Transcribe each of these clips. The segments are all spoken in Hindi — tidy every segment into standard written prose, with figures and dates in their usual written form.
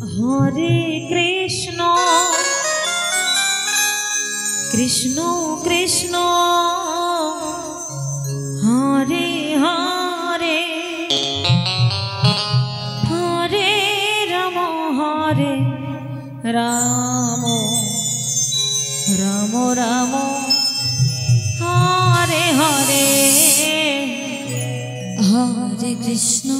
हरे कृष्ण कृष्ण कृष्ण हरे हरे हरे राम राम राम राम हरे हरे हरे कृष्ण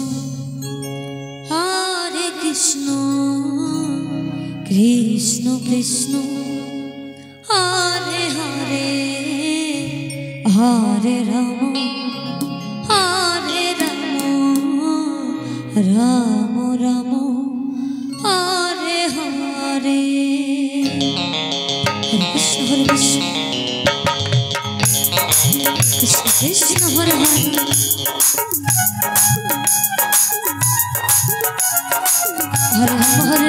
कृष्ण कृष्ण हरे हरे हरे राम राम राम हरे हरे हरे कृष्ण कृष्ण कृष्ण हरे हरे हरे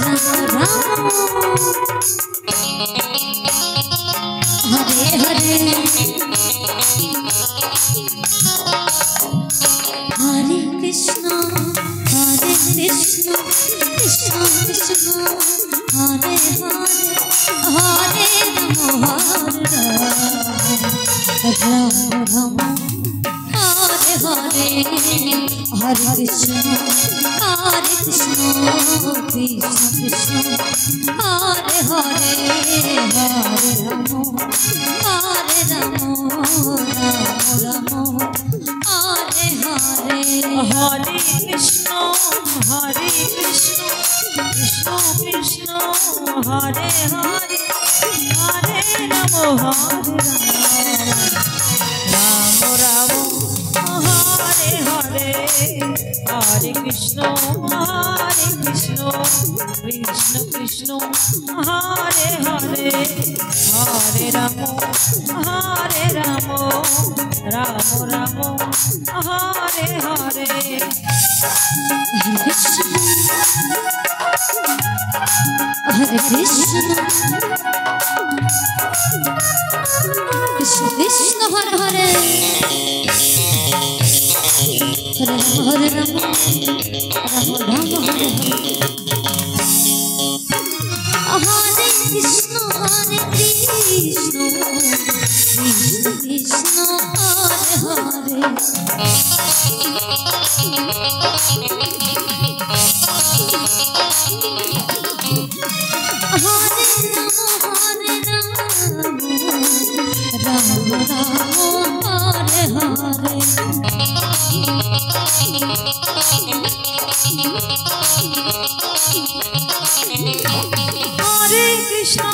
राम राम हरे हरे हरे कृष्ण कृष्ण कृष्ण हरे हरे हरे राम राम हरे हरे हरे कृष्ण कृष्ण कृष्ण हरे हरे हरे राम राम हरे हरे हरे कृष्ण कृष्ण कृष्ण हरे हरे हरे राम राम हरे हरे हरे कृष्ण कृष्ण कृष्ण हरे हरे हरे राम राम हरे हरे हरे कृष्ण कृष्ण कृष्ण हरे हरे हरे राम राम हरे हरे हरे कृष्ण कृष्ण कृष्ण हरे हरे राम हरे हरे हरे कृष्ण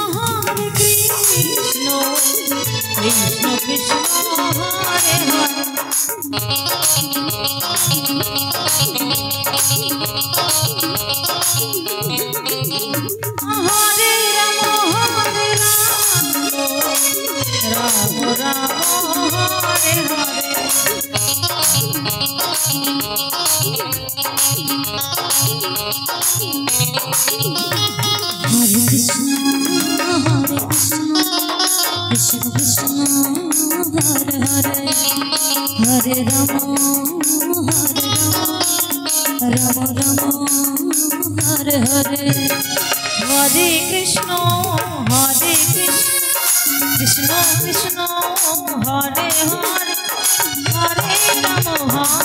कृष्ण कृष्ण हरे हरे हरे राम राम हरे हरे हरे कृष्ण कृष्ण कृष्ण हरे हरे हरे राम राम हरे हरे हरे कृष्ण कृष्ण कृष्ण हरे हरे हरे राम राम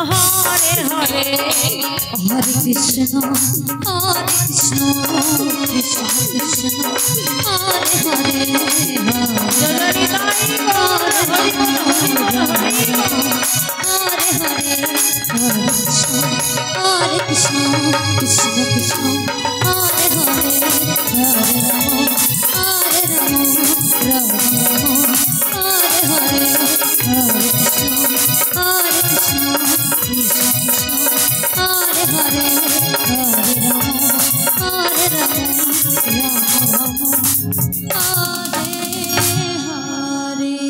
हरे हरे हरे कृष्ण कृष्ण कृष्ण हरे हरे हरे हरे कृष्ण कृष्ण कृष्ण